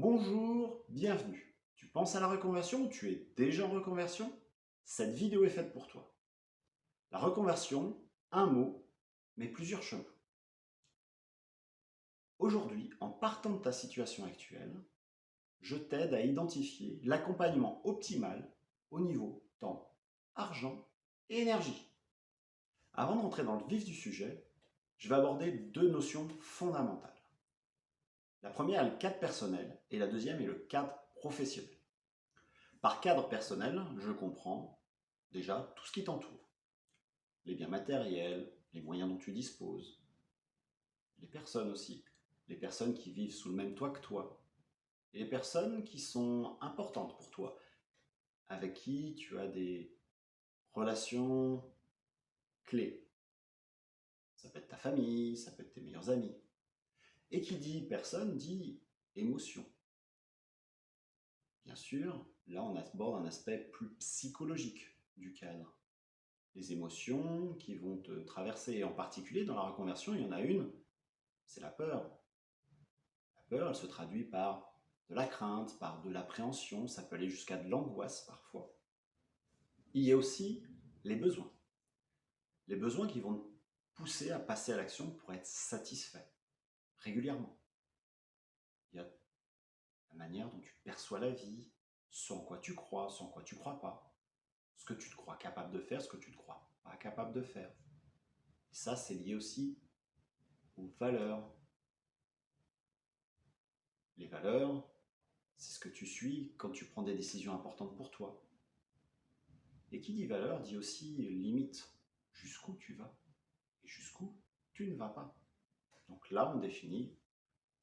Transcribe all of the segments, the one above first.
Bonjour, bienvenue. Tu penses à la reconversion ou tu es déjà en reconversion? Cette vidéo est faite pour toi. La reconversion, un mot, mais plusieurs chemins. Aujourd'hui, en partant de ta situation actuelle, je t'aide à identifier l'accompagnement optimal au niveau temps, argent et énergie. Avant d'entrer dans le vif du sujet, je vais aborder deux notions fondamentales. La première est le cadre personnel et la deuxième est le cadre professionnel. Par cadre personnel, je comprends déjà tout ce qui t'entoure. Les biens matériels, les moyens dont tu disposes, les personnes aussi, les personnes qui vivent sous le même toit que toi, et les personnes qui sont importantes pour toi, avec qui tu as des relations clés. Ça peut être ta famille, ça peut être tes meilleurs amis. Et qui dit personne dit émotion. Bien sûr, là on aborde un aspect plus psychologique du cadre. Les émotions qui vont te traverser, et en particulier dans la reconversion, il y en a une, c'est la peur. La peur, elle se traduit par de la crainte, par de l'appréhension, ça peut aller jusqu'à de l'angoisse parfois. Il y a aussi les besoins. Les besoins qui vont te pousser à passer à l'action pour être satisfait régulièrement. Il y a la manière dont tu perçois la vie, ce en quoi tu crois, ce en quoi tu ne crois pas, ce que tu te crois capable de faire, ce que tu ne te crois pas capable de faire. Et ça, c'est lié aussi aux valeurs. Les valeurs, c'est ce que tu suis quand tu prends des décisions importantes pour toi. Et qui dit valeur dit aussi limite, jusqu'où tu vas et jusqu'où tu ne vas pas. Donc là, on définit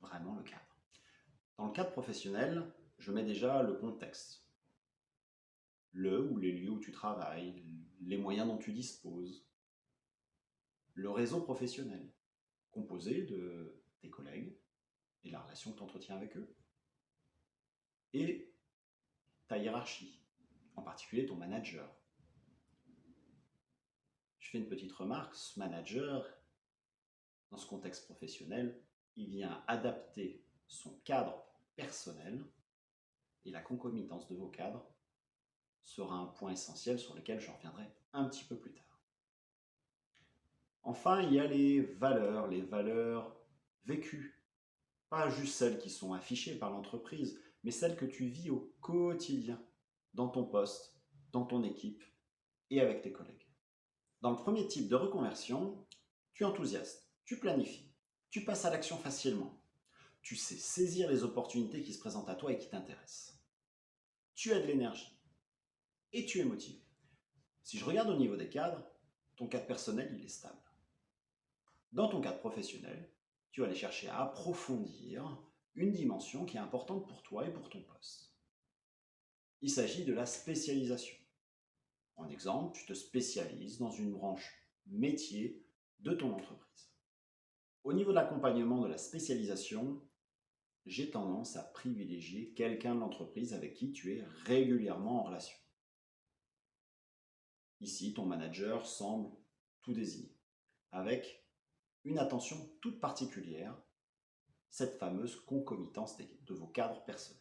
vraiment le cadre. Dans le cadre professionnel, je mets déjà le contexte. Le ou les lieux où tu travailles, les moyens dont tu disposes, le réseau professionnel, composé de tes collègues et la relation que tu entretiens avec eux, et ta hiérarchie, en particulier ton manager. Je fais une petite remarque, ce manager, dans ce contexte professionnel, il vient adapter son cadre personnel et la concomitance de vos cadres sera un point essentiel sur lequel je reviendrai un petit peu plus tard. Enfin, il y a les valeurs vécues, pas juste celles qui sont affichées par l'entreprise, mais celles que tu vis au quotidien, dans ton poste, dans ton équipe et avec tes collègues. Dans le premier type de reconversion, tu enthousiastes, tu planifies, tu passes à l'action facilement, tu sais saisir les opportunités qui se présentent à toi et qui t'intéressent. Tu as de l'énergie et tu es motivé. Si je regarde au niveau des cadres, ton cadre personnel, il est stable. Dans ton cadre professionnel, tu vas aller chercher à approfondir une dimension qui est importante pour toi et pour ton poste. Il s'agit de la spécialisation. En exemple, tu te spécialises dans une branche métier de ton entreprise. Au niveau de l'accompagnement de la spécialisation, j'ai tendance à privilégier quelqu'un de l'entreprise avec qui tu es régulièrement en relation. Ici, ton manager semble tout désigner, avec une attention toute particulière, cette fameuse concomitance de vos cadres personnels.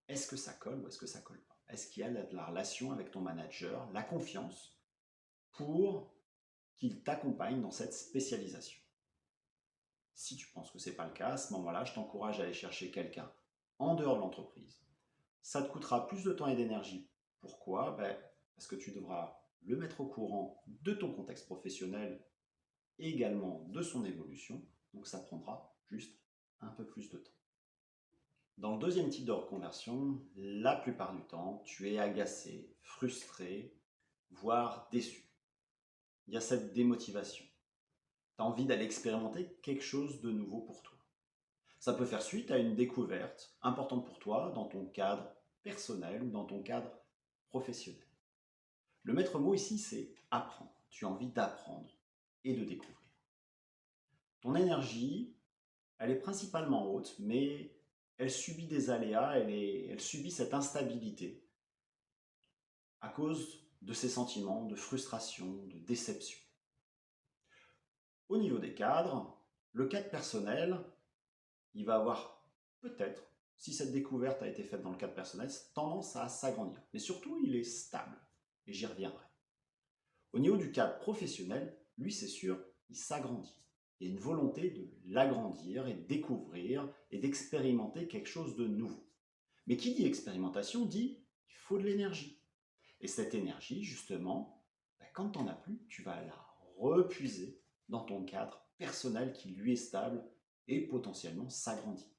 Est-ce que ça colle ou est-ce que ça colle pas? Est-ce qu'il y a de la relation avec ton manager, la confiance, pour qu'il t'accompagne dans cette spécialisation? Si tu penses que ce n'est pas le cas, à ce moment-là, je t'encourage à aller chercher quelqu'un en dehors de l'entreprise. Ça te coûtera plus de temps et d'énergie. Pourquoi? Parce que tu devras le mettre au courant de ton contexte professionnel et également de son évolution. Donc ça prendra juste un peu plus de temps. Dans le deuxième type de reconversion, la plupart du temps, tu es agacé, frustré, voire déçu. Il y a cette démotivation. Tu as envie d'aller expérimenter quelque chose de nouveau pour toi. Ça peut faire suite à une découverte importante pour toi dans ton cadre personnel ou dans ton cadre professionnel. Le maître mot ici, c'est apprendre. Tu as envie d'apprendre et de découvrir. Ton énergie, elle est principalement haute, mais elle subit des aléas, elle subit cette instabilité à cause de ses sentiments de frustration, de déception. Au niveau des cadres, le cadre personnel, il va avoir peut-être si cette découverte a été faite dans le cadre personnel, tendance à s'agrandir. Mais surtout, il est stable. Et j'y reviendrai. Au niveau du cadre professionnel, lui, c'est sûr, il s'agrandit. Il y a une volonté de l'agrandir et de découvrir et d'expérimenter quelque chose de nouveau. Mais qui dit expérimentation dit qu'il faut de l'énergie. Et cette énergie, justement, quand tu n'en as plus, tu vas la repuiser dans ton cadre personnel qui lui est stable et potentiellement s'agrandit.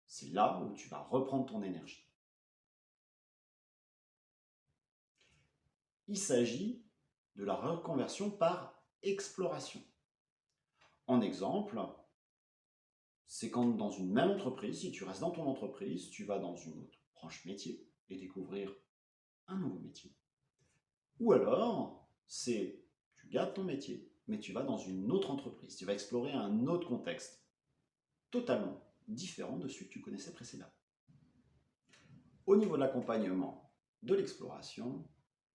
C'est là où tu vas reprendre ton énergie. Il s'agit de la reconversion par exploration. En exemple, c'est quand dans une même entreprise, si tu restes dans ton entreprise, tu vas dans une autre branche métier et découvrir un nouveau métier. Ou alors, c'est tu gardes ton métier, mais tu vas dans une autre entreprise, tu vas explorer un autre contexte, totalement différent de celui que tu connaissais précédemment. Au niveau de l'accompagnement, de l'exploration,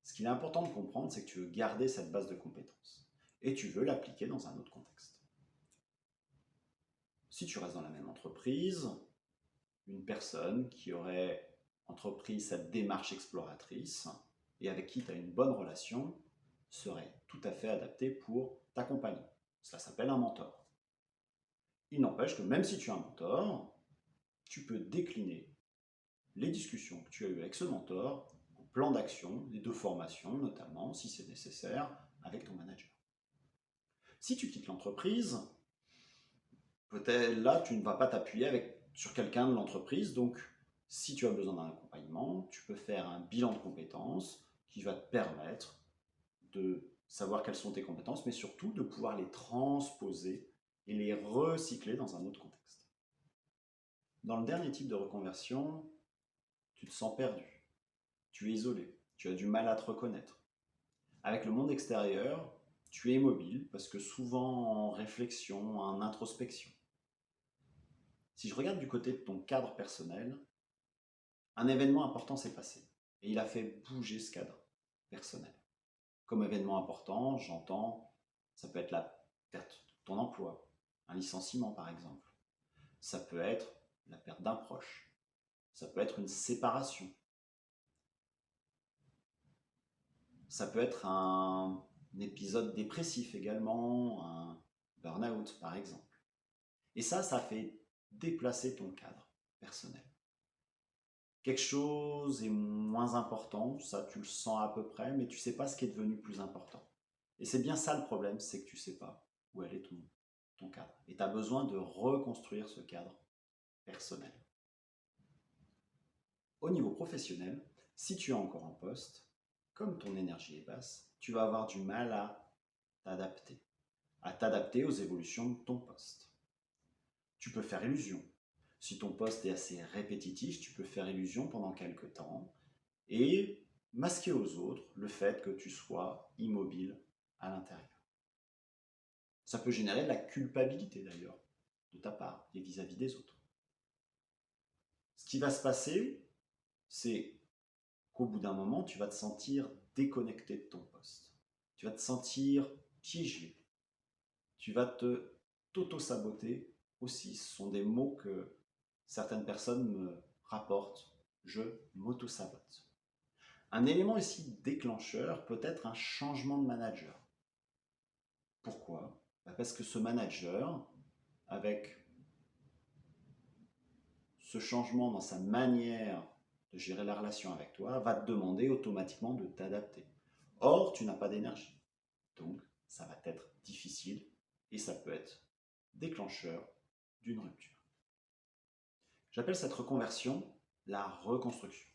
ce qu'il est important de comprendre, c'est que tu veux garder cette base de compétences et tu veux l'appliquer dans un autre contexte. Si tu restes dans la même entreprise, une personne qui aurait entrepris cette démarche exploratrice et avec qui tu as une bonne relation serait tout à fait adaptée pour t'accompagner. Cela s'appelle un mentor. Il n'empêche que même si tu as un mentor, tu peux décliner les discussions que tu as eues avec ce mentor en plan d'action et de formation, notamment si c'est nécessaire, avec ton manager. Si tu quittes l'entreprise, peut-être là, tu ne vas pas t'appuyer sur quelqu'un de l'entreprise. Donc, si tu as besoin d'un accompagnement, tu peux faire un bilan de compétences qui va te permettre de savoir quelles sont tes compétences, mais surtout de pouvoir les transposer et les recycler dans un autre contexte. Dans le dernier type de reconversion, tu te sens perdu, tu es isolé, tu as du mal à te reconnaître. Avec le monde extérieur, tu es immobile parce que souvent en réflexion, en introspection. Si je regarde du côté de ton cadre personnel, un événement important s'est passé et il a fait bouger ce cadre personnel. Comme événement important, j'entends, ça peut être la perte de ton emploi, un licenciement par exemple. Ça peut être la perte d'un proche. Ça peut être une séparation. Ça peut être un épisode dépressif également, un burn-out par exemple. Et ça fait déplacer ton cadre personnel. Quelque chose est moins important, ça tu le sens à peu près, mais tu ne sais pas ce qui est devenu plus important. Et c'est bien ça le problème, c'est que tu ne sais pas où est ton cadre. Et tu as besoin de reconstruire ce cadre personnel. Au niveau professionnel, si tu es encore en poste, comme ton énergie est basse, tu vas avoir du mal à t'adapter aux évolutions de ton poste. Tu peux faire illusion. Si ton poste est assez répétitif, tu peux faire illusion pendant quelques temps et masquer aux autres le fait que tu sois immobile à l'intérieur. Ça peut générer de la culpabilité d'ailleurs, de ta part et vis-à-vis des autres. Ce qui va se passer, c'est qu'au bout d'un moment, tu vas te sentir déconnecté de ton poste. Tu vas te sentir piégé. Tu vas t'auto-saboter aussi. Ce sont des mots que certaines personnes me rapportent. Je m'auto-sabote. Un élément ici déclencheur peut être un changement de manager. Pourquoi? Parce que ce manager, avec ce changement dans sa manière de gérer la relation avec toi, va te demander automatiquement de t'adapter. Or, tu n'as pas d'énergie. Donc, ça va être difficile et ça peut être déclencheur d'une rupture. J'appelle cette reconversion la reconstruction.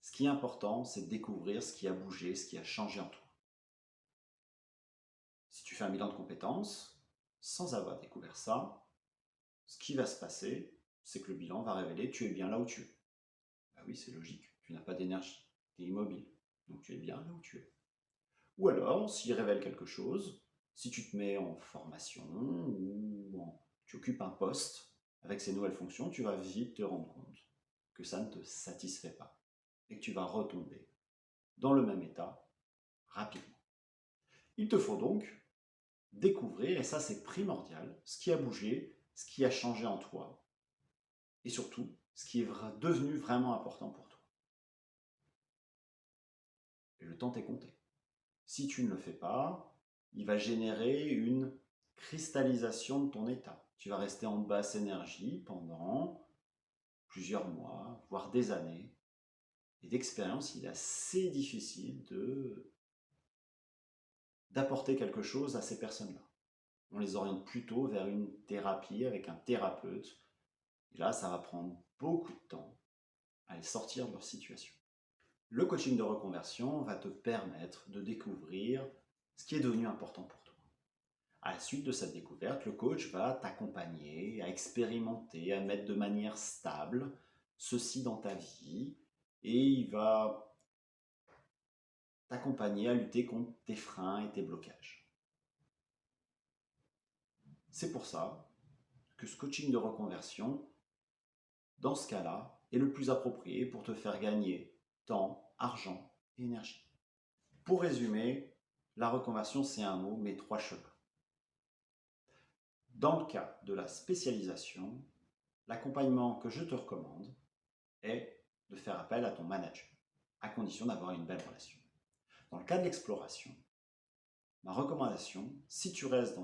Ce qui est important, c'est de découvrir ce qui a bougé, ce qui a changé en toi. Si tu fais un bilan de compétences, sans avoir découvert ça, ce qui va se passer, c'est que le bilan va révéler tu es bien là où tu es. Ah oui, c'est logique, tu n'as pas d'énergie, tu es immobile, donc tu es bien là où tu es. Ou alors, s'il révèle quelque chose, si tu te mets en formation ou tu occupes un poste avec ces nouvelles fonctions, tu vas vite te rendre compte que ça ne te satisfait pas et que tu vas retomber dans le même état rapidement. Il te faut donc découvrir, et ça c'est primordial, ce qui a bougé, ce qui a changé en toi, et surtout ce qui est devenu vraiment important pour toi. Et le temps t'est compté. Si tu ne le fais pas, il va générer une cristallisation de ton état. Tu vas rester en basse énergie pendant plusieurs mois, voire des années. Et d'expérience, il est assez difficile d'apporter quelque chose à ces personnes-là. On les oriente plutôt vers une thérapie avec un thérapeute. Et là, ça va prendre beaucoup de temps à les sortir de leur situation. Le coaching de reconversion va te permettre de découvrir ce qui est devenu important pour toi. À la suite de cette découverte, le coach va t'accompagner à expérimenter, à mettre de manière stable ceci dans ta vie et il va t'accompagner à lutter contre tes freins et tes blocages. C'est pour ça que ce coaching de reconversion, dans ce cas-là, est le plus approprié pour te faire gagner temps, argent et énergie. Pour résumer, la reconversion, c'est un mot, mais 3 chemins. Dans le cas de la spécialisation, l'accompagnement que je te recommande est de faire appel à ton manager, à condition d'avoir une belle relation. Dans le cas de l'exploration, ma recommandation, si tu restes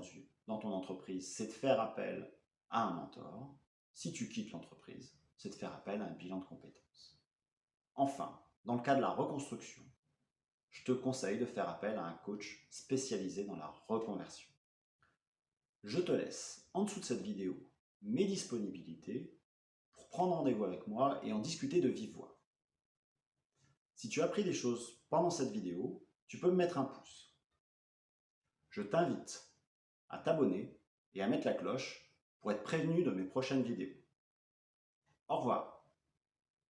dans ton entreprise, c'est de faire appel à un mentor. Si tu quittes l'entreprise, c'est de faire appel à un bilan de compétences. Enfin, dans le cas de la reconstruction, je te conseille de faire appel à un coach spécialisé dans la reconversion. Je te laisse en dessous de cette vidéo mes disponibilités pour prendre rendez-vous avec moi et en discuter de vive voix. Si tu as appris des choses pendant cette vidéo, tu peux me mettre un pouce. Je t'invite à t'abonner et à mettre la cloche pour être prévenu de mes prochaines vidéos. Au revoir.